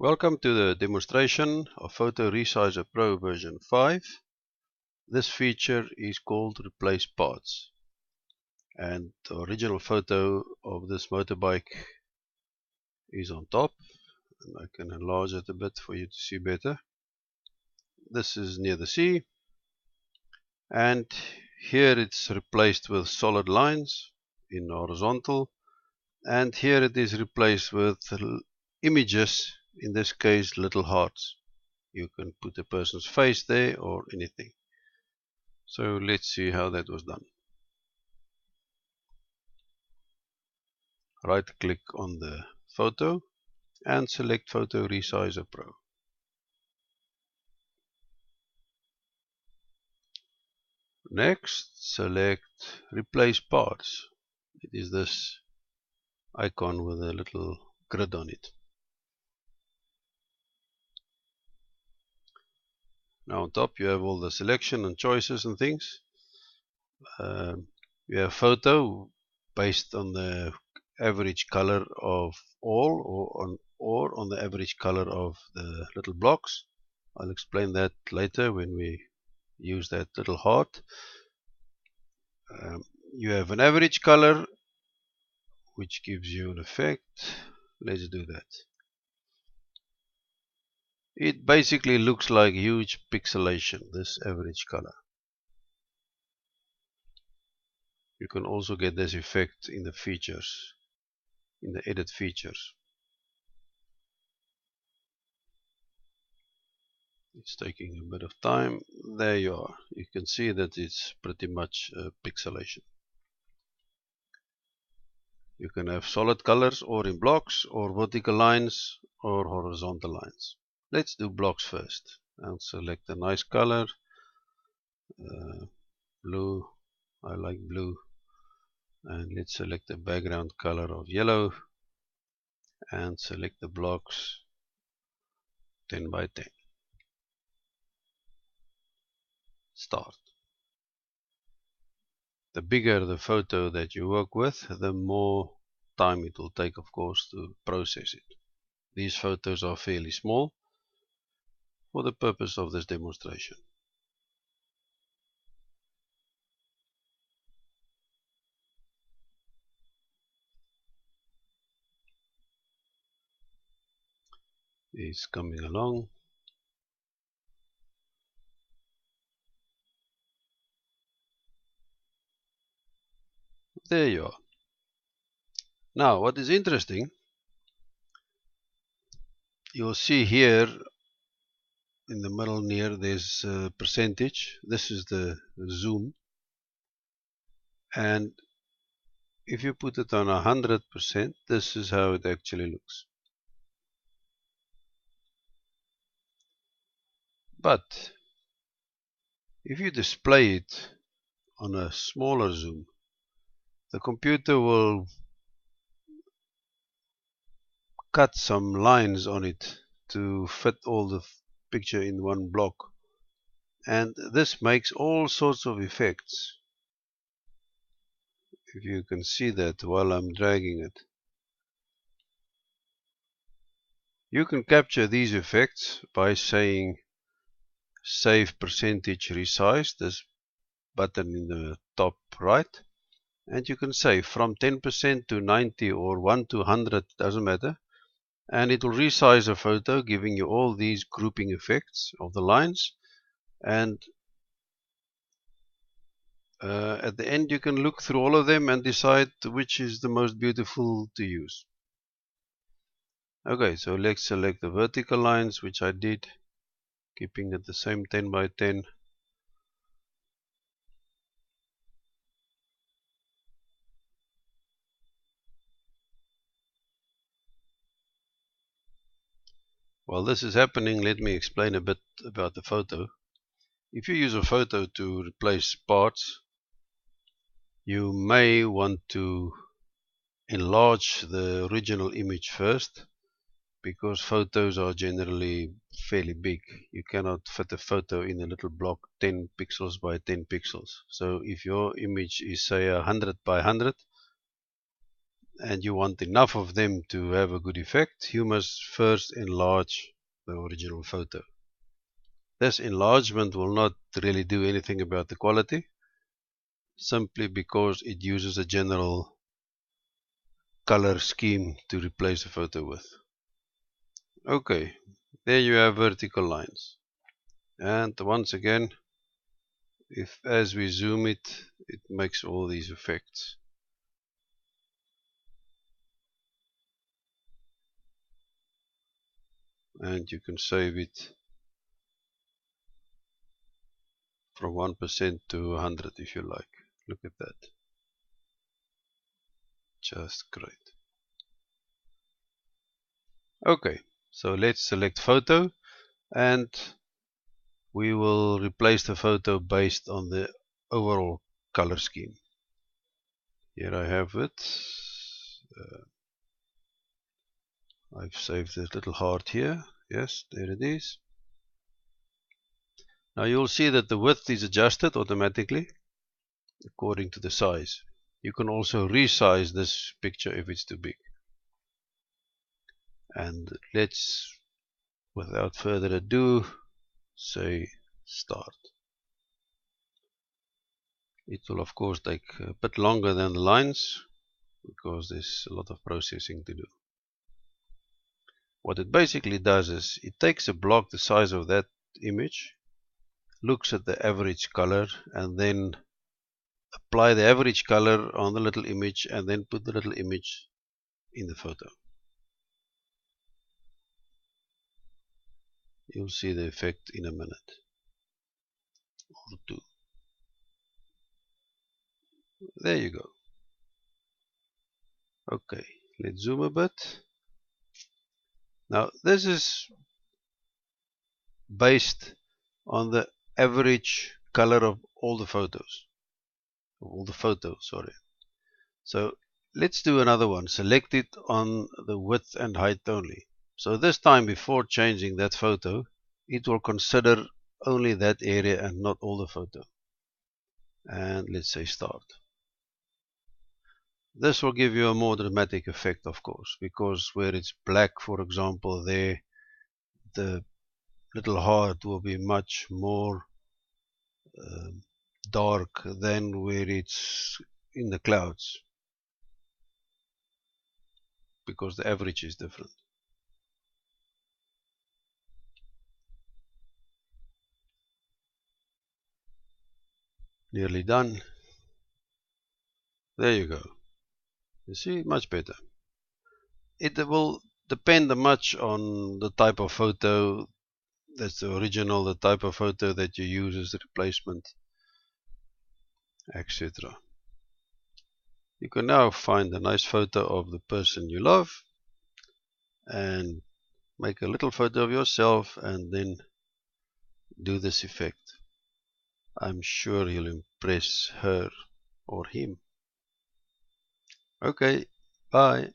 Welcome to the demonstration of Photo Resizer Pro version 5. This feature is called Replace Parts, and the original photo of this motorbike is on top, and I can enlarge it a bit for you to see better. This is near the sea, and here it's replaced with solid lines in horizontal, and here it is replaced with images, in this case little hearts. You can put a person's face there or anything. So let's see how that was done. Right click on the photo and select Photo Resizer Pro. Next, select Replace Parts. It is this icon with a little grid on it. Now on top you have all the selection and choices and things. You have photo based on the average color of all, or on the average color of the little blocks. I'll explain that later when we use that little heart. You have an average color which gives you an effect. Let's do that. It basically looks like huge pixelation, this average color. You can also get this effect in the features, in the edit features. It's taking a bit of time. There you are. You can see that it's pretty much pixelation. You can have solid colors or in blocks or vertical lines or horizontal lines. Let's do blocks first. I'll select a nice color. Blue. I like blue. And let's select a background color of yellow and select the blocks 10 by 10. Start. The bigger the photo that you work with, the more time it will take, of course, to process it. These photos are fairly small for the purpose of this demonstration. It's coming along. There you are. Now, what is interesting, you'll see here in the middle near there's a percentage. This is the zoom, and if you put it on 100%, this is how it actually looks. But if you display it on a smaller zoom, the computer will cut some lines on it to fit all the picture in one block, and this makes all sorts of effects. If you can see that while I'm dragging it, you can capture these effects by saying save percentage resize, this button in the top right, and you can say from 10% to 90 or 1 to 100, doesn't matter, and it will resize a photo, giving you all these grouping effects of the lines. And at the end you can look through all of them and decide which is the most beautiful to use. Okay, so let's select the vertical lines, which I did, keeping it the same 10 by 10. While this is happening, let me explain a bit about the photo. If you use a photo to replace parts, you may want to enlarge the original image first, because photos are generally fairly big. You cannot fit a photo in a little block 10 pixels by 10 pixels. So if your image is say 100 by 100, and you want enough of them to have a good effect, you must first enlarge the original photo. This enlargement will not really do anything about the quality, simply because it uses a general color scheme to replace the photo with. Okay, there you have vertical lines. And once again, as we zoom it, it makes all these effects. And you can save it from 1% to 100 if you like. Look at that. Just great. Okay, so let's select photo, and we will replace the photo based on the overall color scheme. Here I have it. I've saved this little heart here. Yes, there it is. Now you'll see that the width is adjusted automatically according to the size. You can also resize this picture if it's too big. And let's, without further ado, say start. It will of course take a bit longer than the lines because there's a lot of processing to do. What it basically does is it takes a block the size of that image, looks at the average color, and then apply the average color on the little image, and then put the little image in the photo. You'll see the effect in a minute or two. There you go. Okay, let's zoom a bit. Now this is based on the average color of all the photos. Sorry. So let's do another one. Select it on the width and height only. So this time, before changing that photo, it will consider only that area and not all the photo. And let's say start. This will give you a more dramatic effect, of course, because where it's black, for example, there the little heart will be much more dark than where it's in the clouds, because the average is different. Nearly done. There you go. You see, much better. It will depend much on the type of photo that's the original, the type of photo that you use as the replacement, etc. You can now find a nice photo of the person you love and make a little photo of yourself and then do this effect. I'm sure you'll impress her or him. Okay, bye.